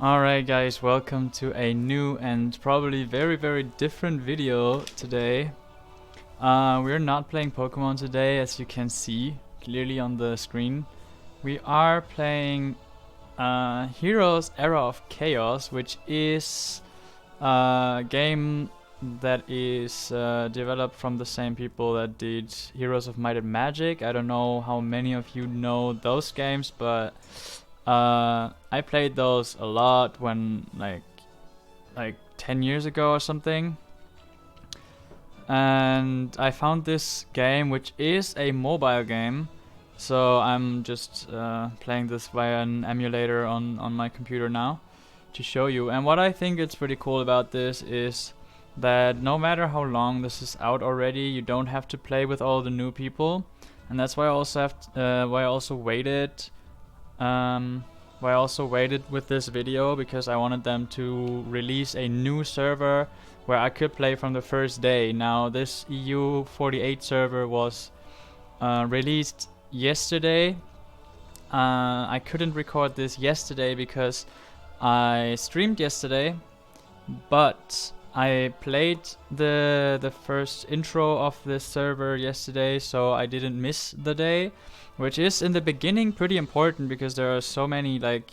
Alright guys, welcome to a new and probably very different video today. We're not playing Pokemon today, as you can see clearly on the screen. We are playing Heroes Era of Chaos, which is a game that is developed from the same people that did Heroes of Might and Magic. I don't know how many of you know those games, but I played those a lot when like 10 years ago or something. And I found this game, which is a mobile game. So I'm just playing this via an emulator on my computer now to show you. And what I think is pretty cool about this is that no matter how long this is out already, you don't have to play with all the new people. And that's why I also waited with this video, because I wanted them to release a new server where I could play from the first day. Now this EU48 server was released yesterday. I couldn't record this yesterday because I streamed yesterday, but I played the first intro of this server yesterday, so I didn't miss the day, which is in the beginning pretty important because there are so many like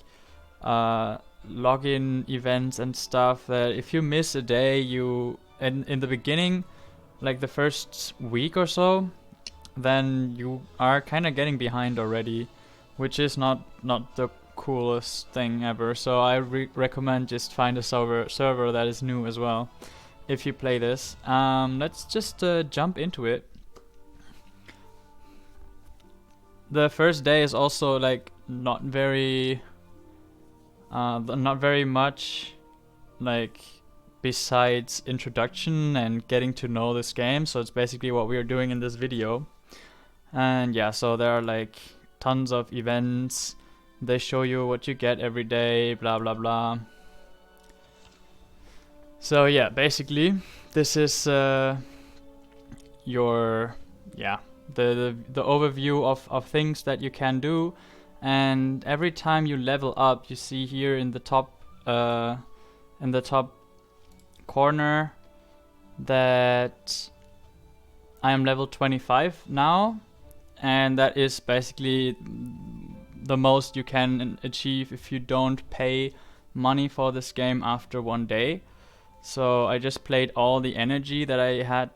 login events and stuff that if you miss a day, in the beginning, like the first week or so, then you are kind of getting behind already, which is not the coolest thing ever. So I recommend just find a server that is new as well if you play this. Let's just jump into it. The first day is also like not very much like besides introduction and getting to know this game, so it's basically what we are doing in this video. And yeah, so there are like tons of events. They show you what you get every day, blah blah blah. So yeah, basically this is your the overview of things that you can do. And every time you level up, you see here in the top corner that I am level 25 now, and that is basically the most you can achieve if you don't pay money for this game after one day. So I just played all the energy that I had.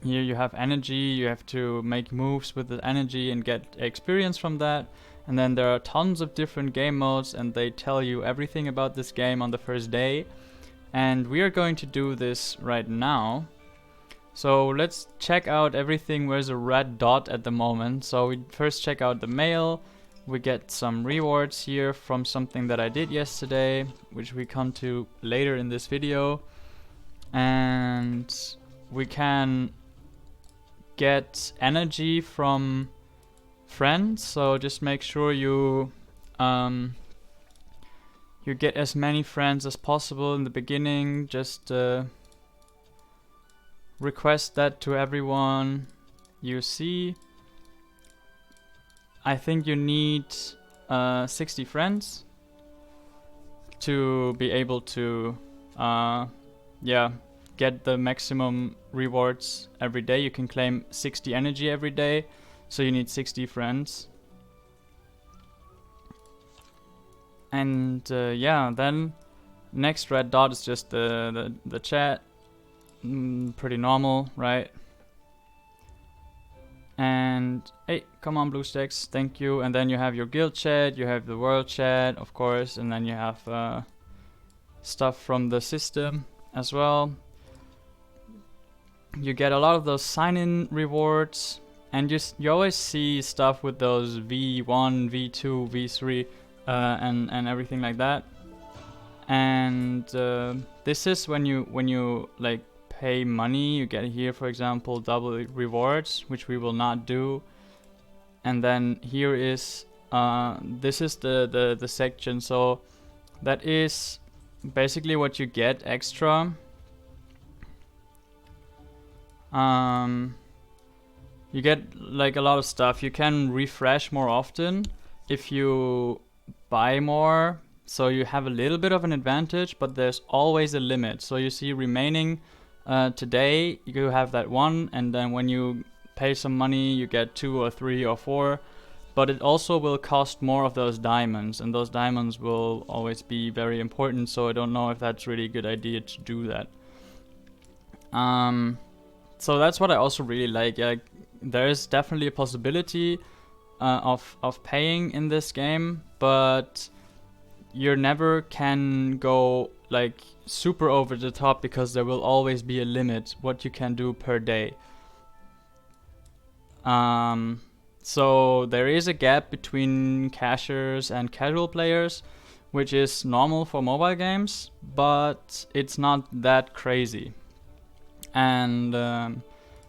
Here you have energy, you have to make moves with the energy and get experience from that. And then there are tons of different game modes, and they tell you everything about this game on the first day. And we are going to do this right now. So let's check out everything. Where's a red dot at the moment? So we first check out the mail. We get some rewards here from something that I did yesterday, which we come to later in this video. And we can get energy from friends, so just make sure you get as many friends as possible in the beginning. Just request that to everyone you see. I think you need 60 friends to be able to get the maximum rewards every day. You can claim 60 energy every day, so you need 60 friends. And then next red dot is just the chat. Pretty normal, right? And hey, come on BlueStacks, thank you. And then you have your guild chat, you have the world chat, of course, and then you have stuff from the system as well. You get a lot of those sign-in rewards, and you always see stuff with those V1, V2, V3, and everything like that. And this is when you like pay money. You get here, for example, double rewards, which we will not do. And then here is this is the section. So that is basically what you get extra. You get like a lot of stuff. You can refresh more often if you buy more So you have a little bit of an advantage, but there's always a limit. So you see remaining today, you have that 1, and then when you pay some money, you get 2 or 3 or 4. But it also will cost more of those diamonds, and those diamonds will always be very important, so I don't know if that's really a good idea to do that. So that's what I also really like. There is definitely a possibility of paying in this game, but you never can go like super over the top, because there will always be a limit what you can do per day. So there is a gap between cashers and casual players, which is normal for mobile games, but it's not that crazy. And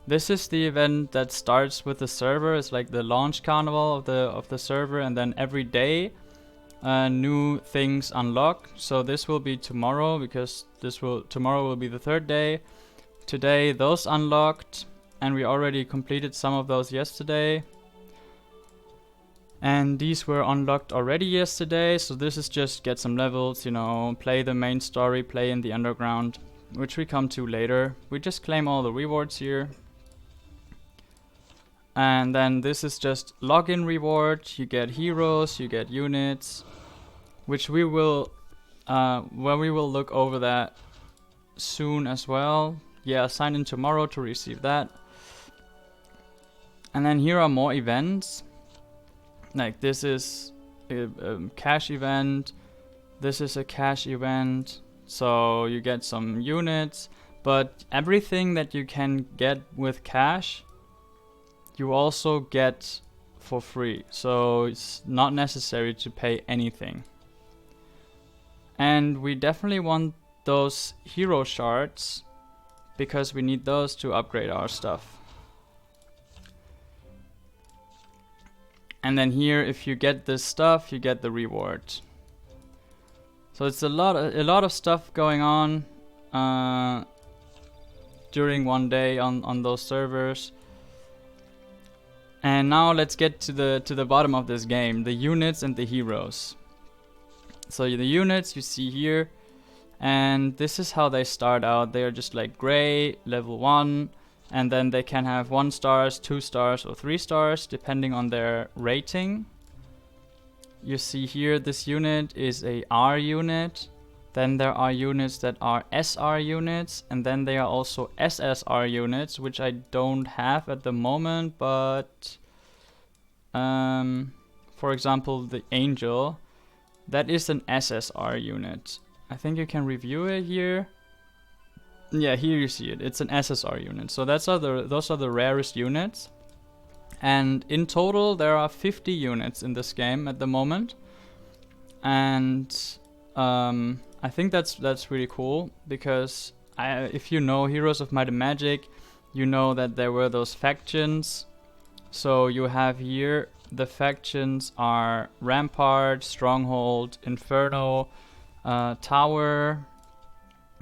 this is the event that starts with the server. It's like the launch carnival of the server, and then every day new things unlock. So this will be tomorrow, because tomorrow will be the 3rd day. Today those unlocked, and we already completed some of those yesterday. And these were unlocked already yesterday, so this is just get some levels, you know, play the main story, play in the underground, which we come to later. We just claim all the rewards here. And then this is just login reward. You get heroes, you get units, which we will look over that soon as well. Yeah, sign in tomorrow to receive that. And then here are more events. Like this is a cash event. This is a cash event. So you get some units, but everything that you can get with cash, you also get for free. So it's not necessary to pay anything. And we definitely want those hero shards, because we need those to upgrade our stuff. And then here, if you get this stuff, you get the reward. So it's a lot of stuff going on during one day on those servers. And now let's get to the bottom of this game, the units and the heroes. So the units you see here, and this is how they start out. They are just like gray, level 1. And then they can have 1 stars, 2 stars, or 3 stars, depending on their rating. You see here, this unit is a R unit. Then there are units that are SR units, and then there are also SSR units, which I don't have at the moment, but for example, the Angel, that is an SSR unit. I think you can review it here. Yeah, here you see it. It's an SSR unit. So those are the rarest units. And in total, there are 50 units in this game at the moment. And I think that's really cool, because if you know Heroes of Might and Magic, you know that there were those factions. So you have here, the factions are Rampart, Stronghold, Inferno, Tower,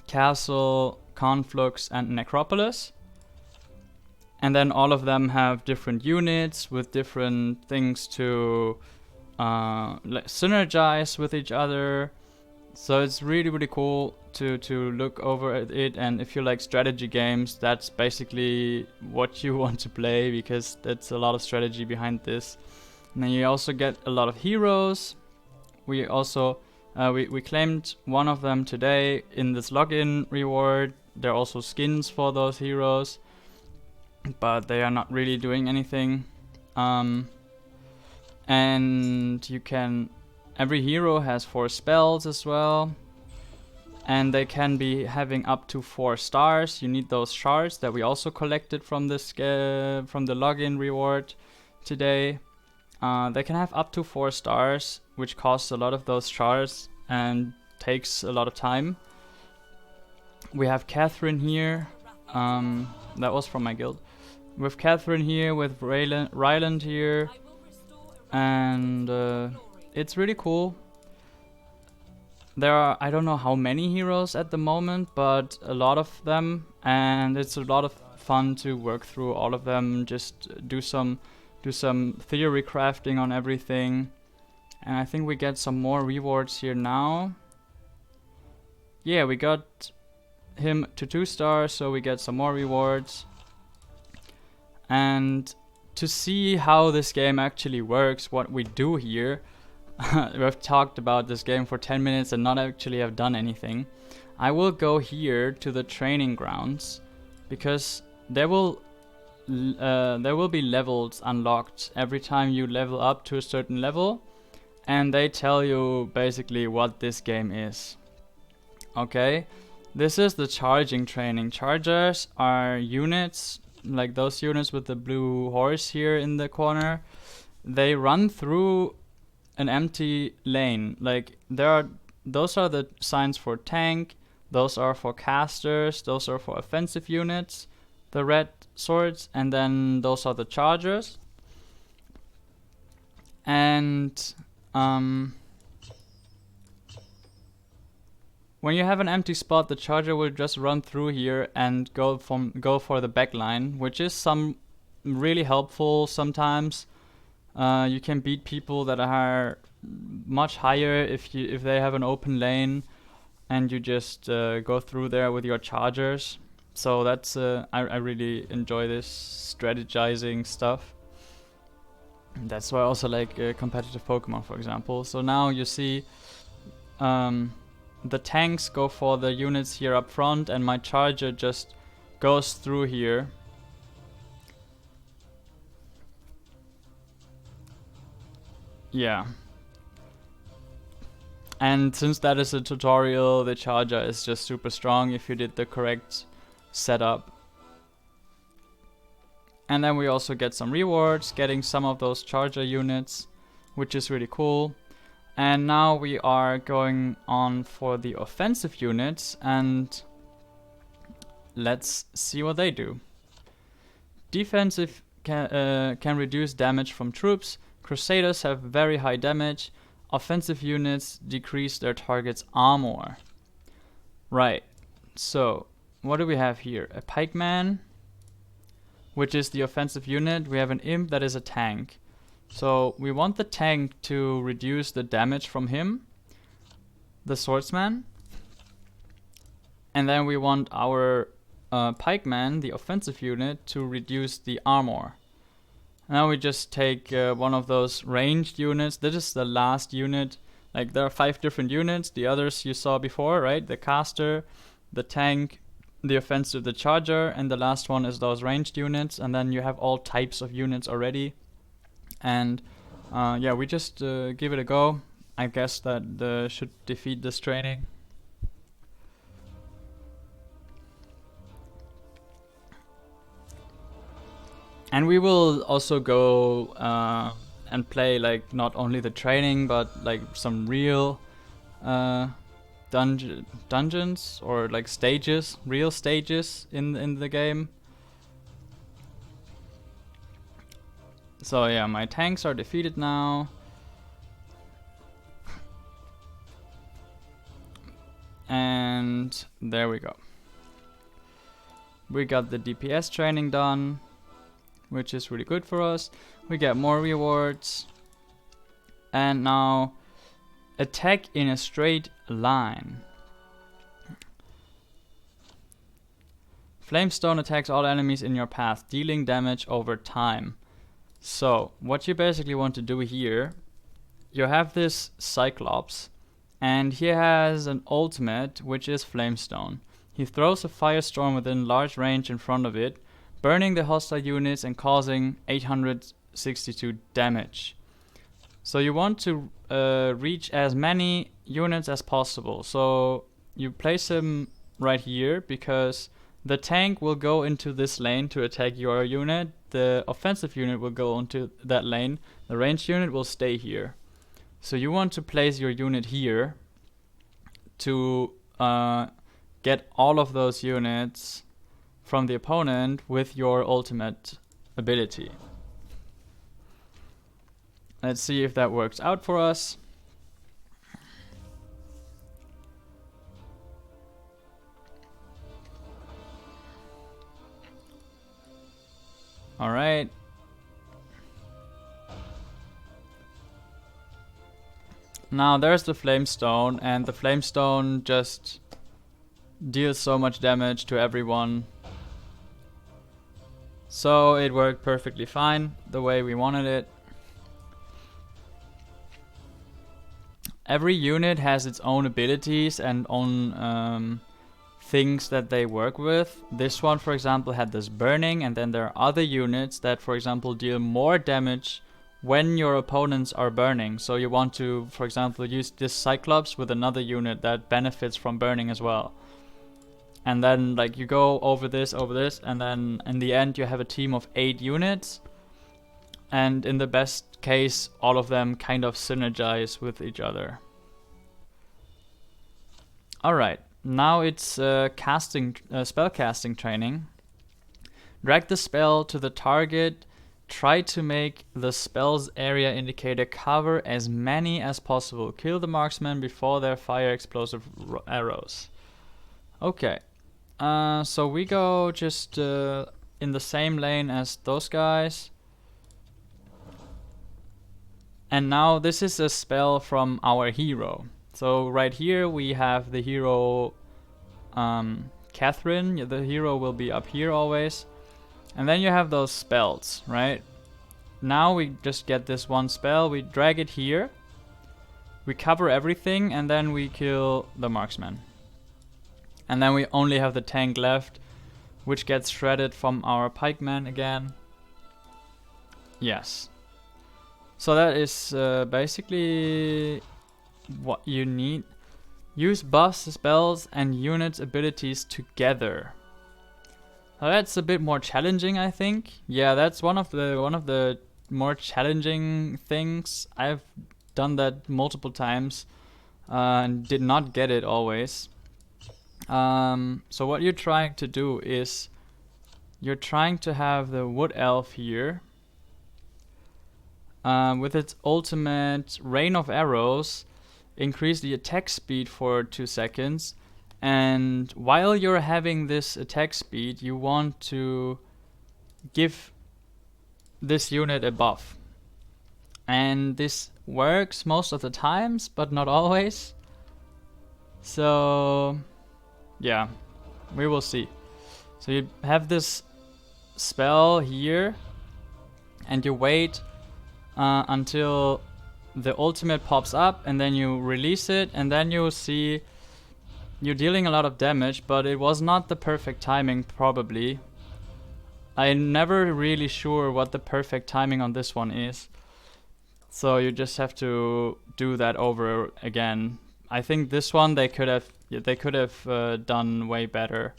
Castle, Conflux, and Necropolis. And then all of them have different units with different things to synergize with each other. So it's really, really cool to look over at it. And if you like strategy games, that's basically what you want to play, because that's a lot of strategy behind this. And then you also get a lot of heroes. We also we claimed one of them today in this login reward. There are also skins for those heroes, but they are not really doing anything. And you can, every hero has 4 spells as well, and they can be having up to 4 stars. You need those shards that we also collected from this from the login reward today. They can have up to 4 stars, which costs a lot of those shards and takes a lot of time. We have Catherine here. That was from my guild. With Catherine here, with Ryland here, and it's really cool. There are, I don't know how many heroes at the moment, but a lot of them, and it's a lot of fun to work through all of them. Just do some theory crafting on everything, And I think we get some more rewards here now. Yeah, we got him to 2 stars, so we get some more rewards. And to see how this game actually works, what we do here, we've talked about this game for 10 minutes and not actually have done anything. I will go here to the training grounds because there will be levels unlocked every time you level up to a certain level, and they tell you basically what this game is. Okay, this is the charging training. Chargers are units, like those units with the blue horse here in the corner. They run through an empty lane. Like those are the signs for tank, those are for casters, those are for offensive units, the red swords, and then those are the chargers. And when you have an empty spot, the charger will just run through here and go for the back line, which is really helpful sometimes. You can beat people that are much higher if they have an open lane, and you just go through there with your chargers. So that's I really enjoy this strategizing stuff. That's why I also like competitive Pokemon, for example. So now you see the tanks go for the units here up front, and my charger just goes through here. Yeah. And since that is a tutorial, the charger is just super strong if you did the correct setup. And then we also get some rewards, getting some of those charger units, which is really cool. And now we are going on for the offensive units, and let's see what they do. Defensive can reduce damage from troops. Crusaders have very high damage. Offensive units decrease their target's armor. Right, so what do we have here? A pikeman, which is the offensive unit. We have an imp that is a tank. So we want the tank to reduce the damage from him, the swordsman. And then we want our pikeman, the offensive unit, to reduce the armor. Now we just take one of those ranged units. This is the last unit. Like there are 5 different units. The others you saw before, right? The caster, the tank, the offensive, the charger, and the last one is those ranged units. And then you have all types of units already. And yeah, we just give it a go. I guess that should defeat this training. And we will also go and play like not only the training, but like some real dungeons or like stages, real stages in the game. So yeah, my tanks are defeated now. And there we go. We got the DPS training done, which is really good for us. We get more rewards. And now attack in a straight line. Flamestone attacks all enemies in your path, dealing damage over time. So what you basically want to do here, you have this Cyclops, and he has an ultimate, which is Flamestone. He throws a firestorm within large range in front of it, burning the hostile units and causing 862 damage. So you want to reach as many units as possible. So you place him right here because the tank will go into this lane to attack your unit. The offensive unit will go into that lane. The ranged unit will stay here. So you want to place your unit here to get all of those units from the opponent with your ultimate ability. Let's see if that works out for us. Alright. Now there's the Flamestone, and the Flamestone just deals so much damage to everyone. So it worked perfectly fine, the way we wanted it. Every unit has its own abilities and own things that they work with. This one, for example, had this burning, and then there are other units that, for example, deal more damage when your opponents are burning. So you want to, for example, use this Cyclops with another unit that benefits from burning as well. And then like you go over this, and then in the end you have a team of 8 units. And in the best case, all of them kind of synergize with each other. Alright, now it's spell casting training. Drag the spell to the target. Try to make the spell's area indicator cover as many as possible. Kill the marksman before they fire explosive arrows. Okay, so we go just in the same lane as those guys. And now this is a spell from our hero. So right here we have the hero Catherine. The hero will be up here always. And then you have those spells, right? Now we just get this one spell, we drag it here, we cover everything, and then we kill the marksman. And then we only have the tank left, which gets shredded from our pikeman again. Yes. So that is basically what you need. Use buffs, spells, and units' abilities together. Now that's a bit more challenging, I think. Yeah, that's one of the more challenging things. I've done that multiple times and did not get it always. So what you're trying to do is you're trying to have the wood elf here. With its ultimate Rain of Arrows, increase the attack speed for 2 seconds. And while you're having this attack speed, you want to give this unit a buff. And this works most of the times, but not always. So, yeah, we will see. So you have this spell here, and you wait until the ultimate pops up, and then you release it, and then you see you're dealing a lot of damage, but it was not the perfect timing, probably. I'm never really sure what the perfect timing on this one is. So you just have to do that over again. I think this one they could have done way better.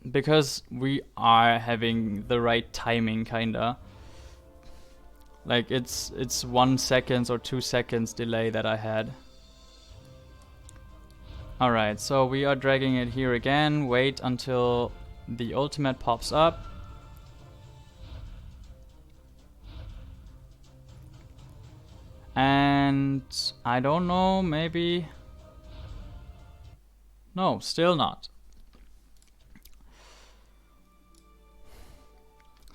Because we are having the right timing, kinda. Like it's 1 second or 2 seconds delay that I had. Alright, so we are dragging it here again. Wait until the ultimate pops up. And I don't know, maybe... No, still not.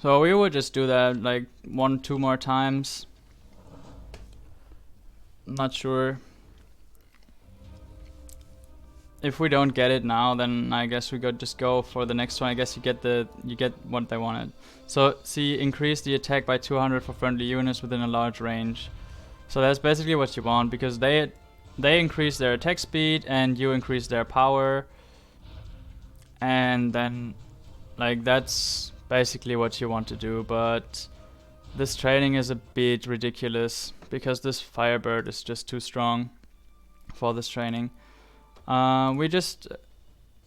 So we will just do that like 1-2 more times. Not sure. If we don't get it now, then I guess we could just go for the next one. I guess you get what they wanted. So see, increase the attack by 200 for friendly units within a large range. So that's basically what you want, because they increase their attack speed and you increase their power. And then like that's basically what you want to do, but this training is a bit ridiculous because this Firebird is just too strong for this training. We just...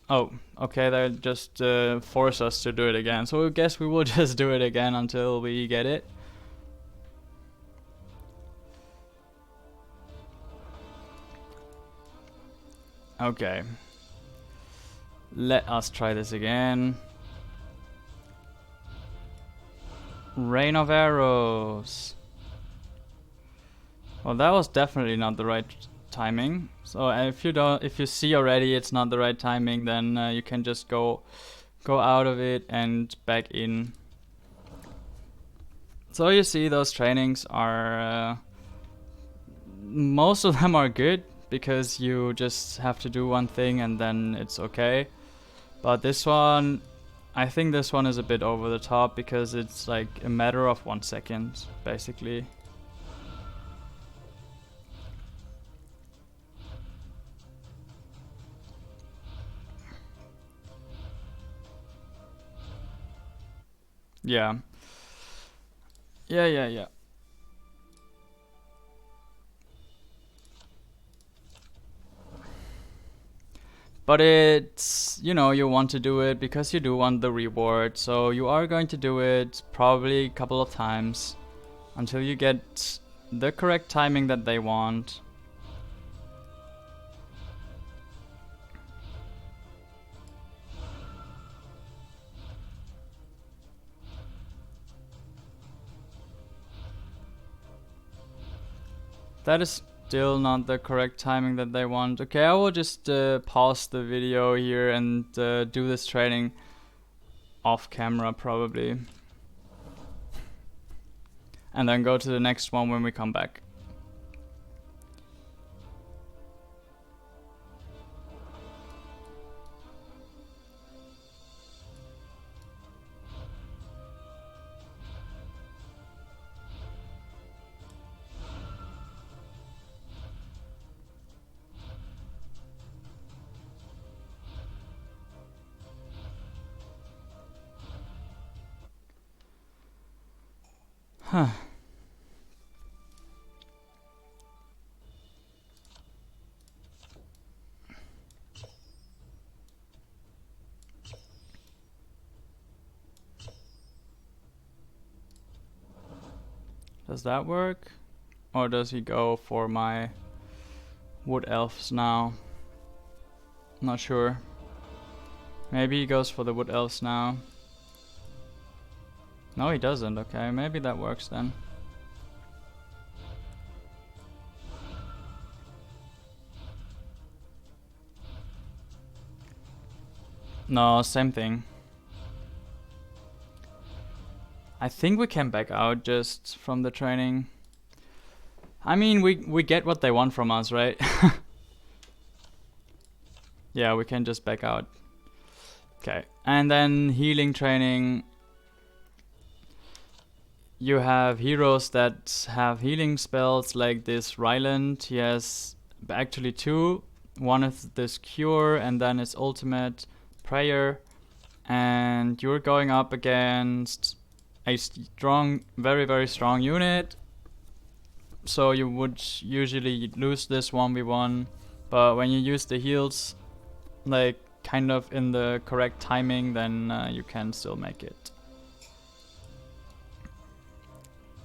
Oh, okay, they just force us to do it again. So I guess we will just do it again until we get it. Okay. Let us try this again. Rain of Arrows. Well, that was definitely not the right timing. So if you see already it's not the right timing, then you can just go out of it and back in. So you see, those trainings are most of them are good because you just have to do one thing and then it's okay. But this one, I think this one is a bit over the top because it's like a matter of 1 second, basically. Yeah. Yeah. But it's, you know, you want to do it because you do want the reward. So you are going to do it probably a couple of times until you get the correct timing that they want. That is still not the correct timing that they want. Okay, I will just pause the video here and do this training off camera probably. And then go to the next one when we come back. Huh. Does that work? Or does he go for my wood elves now? Not sure. Maybe he goes for the wood elves now. No, he doesn't. Okay, maybe that works then. No, same thing. I think we can back out just from the training. I mean, we get what they want from us, right? Yeah, we can just back out. Okay, and then healing training. You have heroes that have healing spells like this Ryland. He has actually two. One is this Cure and then his ultimate Prayer. And you're going up against a strong, very strong unit. So you would usually lose this 1v1. But when you use the heals, like kind of in the correct timing, then you can still make it.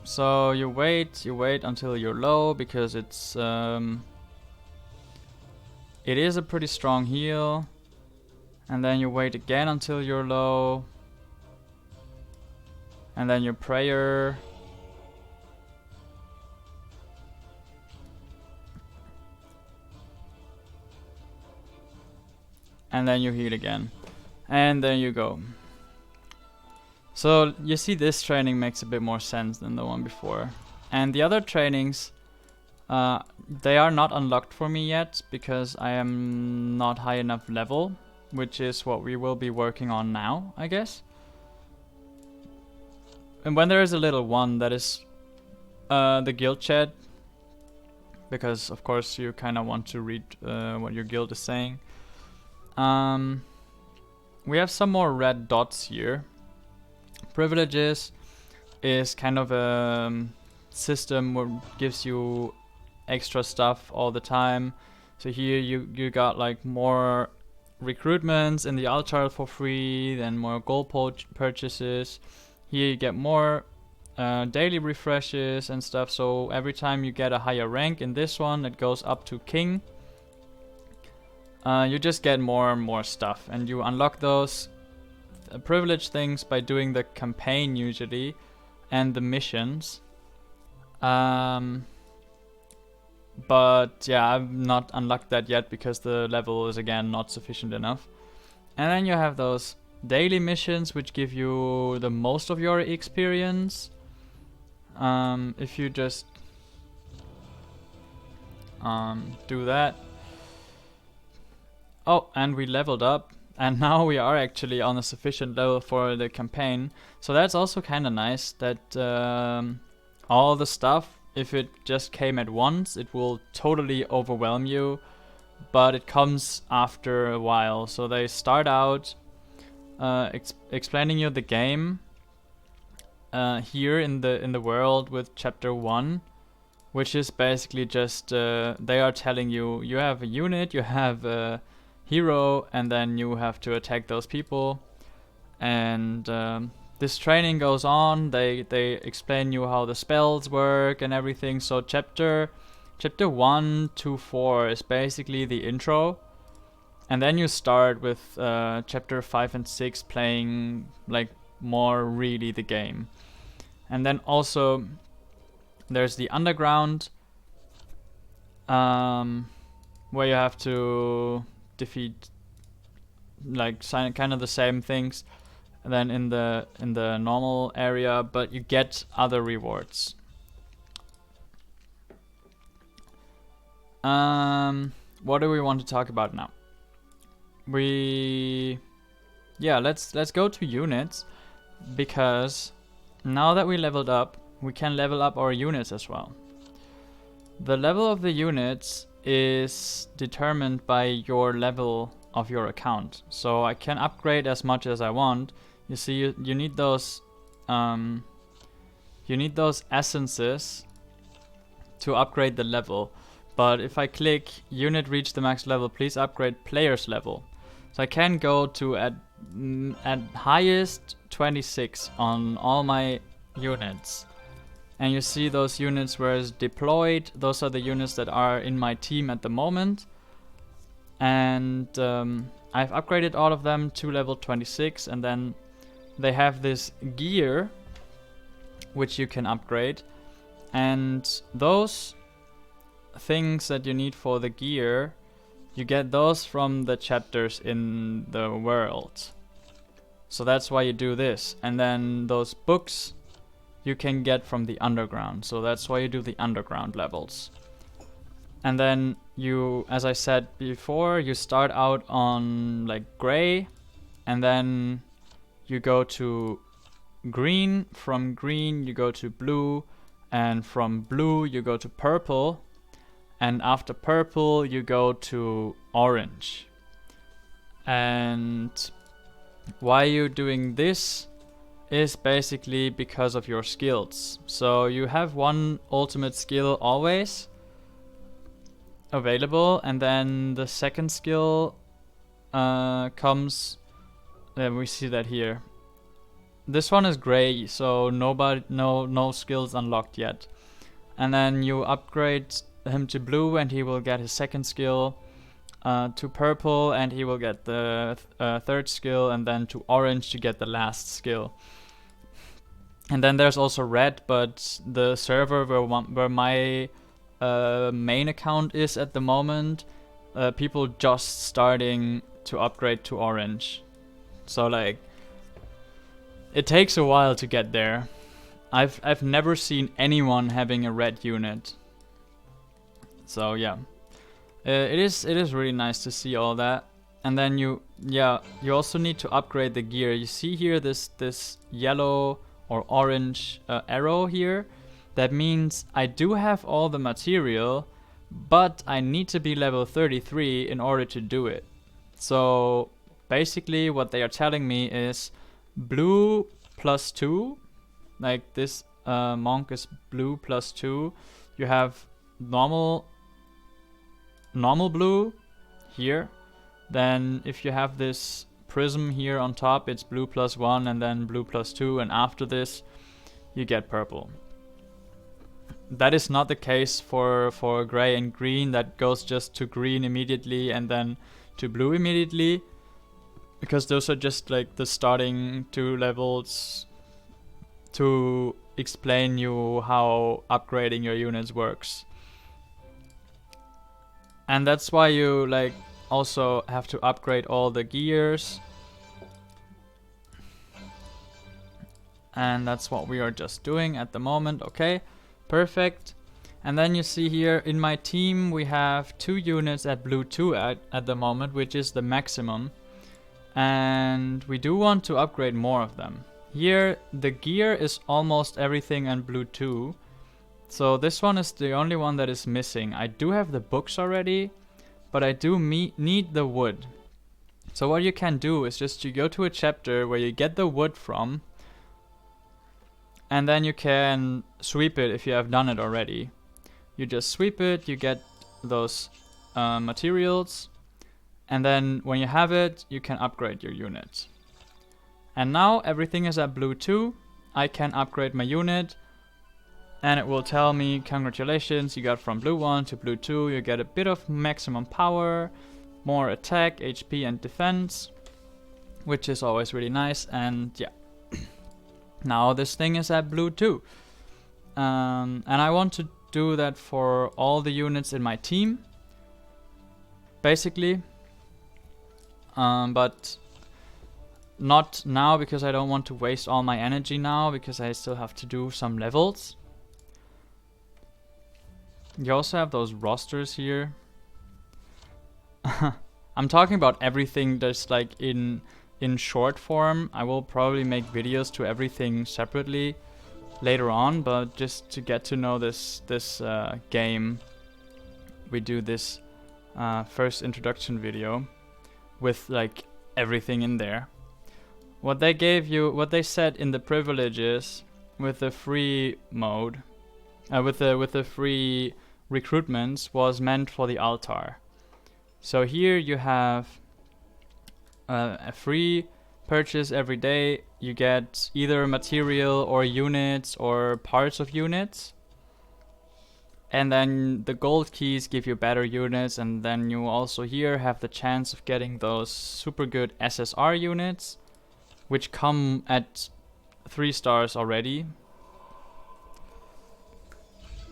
So you wait until you're low because it is a pretty strong heal. And then you wait again until you're low. And then your Prayer. And then you heal again. And then you go. So you see, this training makes a bit more sense than the one before. And the other trainings, they are not unlocked for me yet because I am not high enough level, which is what we will be working on now, I guess. And when there is a little one, that is the guild chat, because of course you kind of want to read what your guild is saying. We have some more red dots here. Privileges is kind of a system where it gives you extra stuff all the time. So here you got like more recruitments in the altar for free, then more gold purchases. Here you get more daily refreshes and stuff. So every time you get a higher rank in this one, it goes up to king. You just get more and more stuff, and you unlock those privilege things by doing the campaign usually and the missions. But yeah, I've not unlocked that yet because the level is again not sufficient enough. And then you have those daily missions which give you the most of your experience. If you just do that. Oh, and we leveled up, and now we are actually on a sufficient level for the campaign. So that's also kind of nice that all the stuff, if it just came at once, it will totally overwhelm you, but it comes after a while. So they start out explaining you the game here in the world with chapter 1, which is basically just they are telling you you have a unit, you have a hero, and then you have to attack those people. And this training goes on. They explain you how the spells work and everything. So chapter 1 to 4 is basically the intro, and then you start with chapter 5 and 6 playing like more really the game. And then also there's the underground, where you have to defeat like kind of the same things than in the normal area, but you get other rewards. What do we want to talk about now? Let's go to units, because now that we leveled up, we can level up our units as well. The level of the units is determined by your level of your account. So I can upgrade as much as I want. You see, you need those essences to upgrade the level. But if I click unit reach the max level, please upgrade player's level. So I can go to at highest 26 on all my units. And you see those units where it's deployed. Those are the units that are in my team at the moment. And I've upgraded all of them to level 26. And then they have this gear, which you can upgrade. And those things that you need for the gear, you get those from the chapters in the world. So that's why you do this. And then those books you can get from the underground. So that's why you do the underground levels. And then you, as I said before, you start out on like gray, and then you go to green. From green you go to blue, and from blue you go to purple, and after purple you go to orange. And why you're doing this is basically because of your skills. So you have one ultimate skill always available, and then the second skill comes. We see that here. This one is gray, so no skills unlocked yet. And then you upgrade him to blue, and he will get his second skill. To purple, and he will get the third skill, and then to orange to get the last skill. And then there's also red, but the server where my main account is at the moment, people just starting to upgrade to orange. So like, it takes a while to get there. I've never seen anyone having a red unit. So yeah. It is really nice to see all that. And then you also need to upgrade the gear. You see here this yellow or orange arrow here. That means I do have all the material, but I need to be level 33 in order to do it. So basically what they are telling me is blue +2, like this monk is blue +2. You have normal blue here. Then if you have this prism here on top, it's blue +1 and then blue +2, and after this you get purple. That is not the case for gray and green. That goes just to green immediately and then to blue immediately, because those are just like the starting 2 levels to explain you how upgrading your units works. And that's why you like also have to upgrade all the gears. And that's what we are just doing at the moment. Okay, perfect. And then you see here in my team we have 2 units at blue 2 at the moment, which is the maximum. And we do want to upgrade more of them. Here the gear is almost everything in blue 2. So this one is the only one that is missing. I do have the books already, but I do need the wood. So what you can do is just you go to a chapter where you get the wood from, and then you can sweep it if you have done it already. You just sweep it, you get those materials, and then when you have it, you can upgrade your unit. And now everything is at blue 2. I can upgrade my unit, and it will tell me, congratulations, you got from blue 1 to blue 2, you get a bit of maximum power, more attack, HP and defense, which is always really nice. And yeah, now this thing is at blue 2. And I want to do that for all the units in my team, basically. But not now, because I don't want to waste all my energy now, because I still have to do some levels. You also have those rosters here. I'm talking about everything that's like in short form. I will probably make videos to everything separately later on, but just to get to know this game, we do this first introduction video with like everything in there. What they gave you, what they said in the privileges with the free mode, with the free recruitments, was meant for the altar. So here you have a free purchase every day. You get either material or units or parts of units. And then the gold keys give you better units, and then you also here have the chance of getting those super good SSR units, which come at 3 stars already.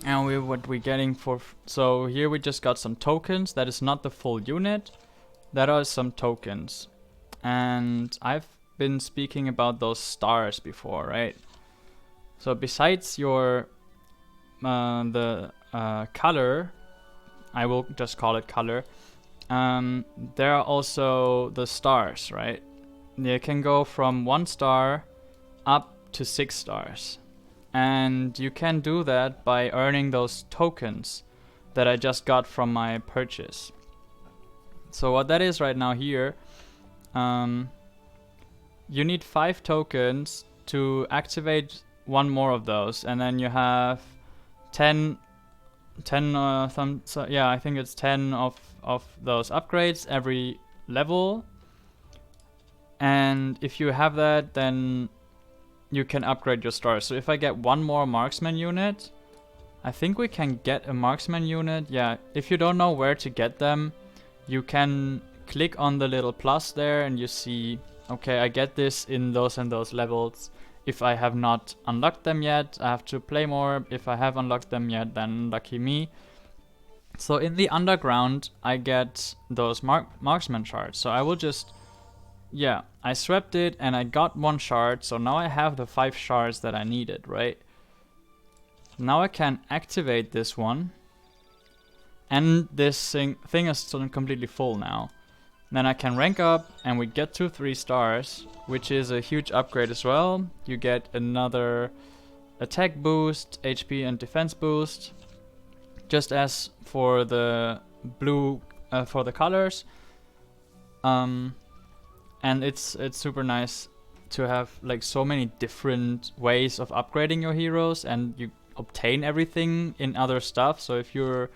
And what we're getting for... So here we just got some tokens. That is not the full unit. That are some tokens. And I've been speaking about those stars before, right? So besides your... color, I will just call it color, there are also the stars, right? You can go from 1 star up to 6 stars. And you can do that by earning those tokens that I just got from my purchase. So what that is right now here, you need 5 tokens to activate 1 more of those, and then you have 10 so yeah, I think it's 10 of those upgrades every level. And if you have that, then you can upgrade your stars. So if I get 1 more marksman unit, I think we can get a marksman unit. Yeah, if you don't know where to get them, you can click on the little plus there and you see, okay, I get this in those and those levels. If I have not unlocked them yet, I have to play more. If I have unlocked them yet, then lucky me. So in the underground, I get those marksman shards. So I will just... Yeah, I swept it and I got 1 shard, so now I have the 5 shards that I needed, right? Now I can activate this one. And this thing is still completely full now. Then I can rank up and we get to 3 stars, which is a huge upgrade as well. You get another attack boost, HP and defense boost. Just as for the blue, for the colors. And it's super nice to have like so many different ways of upgrading your heroes, and you obtain everything in other stuff. So if you're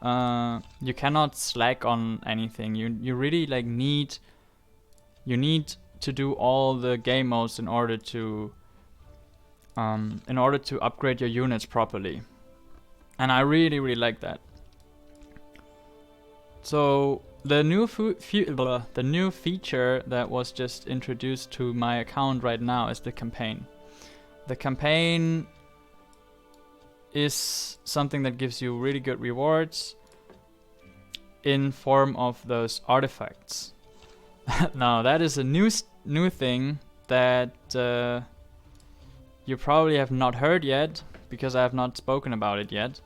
you cannot slack on anything. You really like need to do all the game modes in order to upgrade your units properly. And I really like that. So the new feature that was just introduced to my account right now is the campaign. The campaign is something that gives you really good rewards in form of those artifacts. Now that is a new thing that you probably have not heard yet, because I have not spoken about it yet.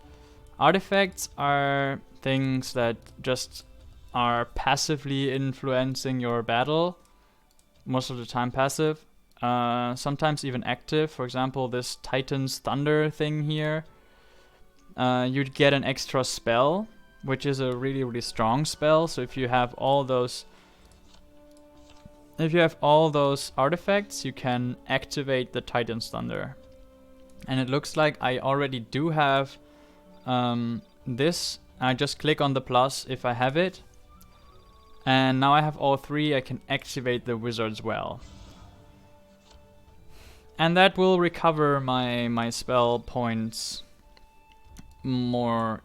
Artifacts are things that just are passively influencing your battle, most of the time passive, sometimes even active. For example, this Titan's Thunder thing here, you'd get an extra spell, which is a really, really strong spell. So if you have all those artifacts, you can activate the Titan's Thunder. And it looks like I already do have this. I just click on the plus if I have it. And now I have all three. I can activate the Wizard's Well. And that will recover my spell points more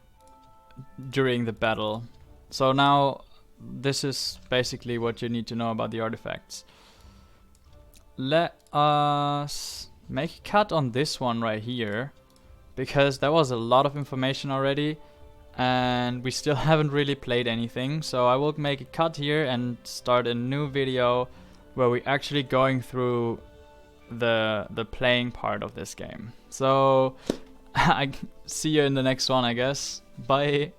during the battle. So now this is basically what you need to know about the artifacts. Let us make a cut on this one right here, because that was a lot of information already and we still haven't really played anything. So I will make a cut here and start a new video where we're actually going through the playing part of this game. So I see you in the next one, I guess. Bye.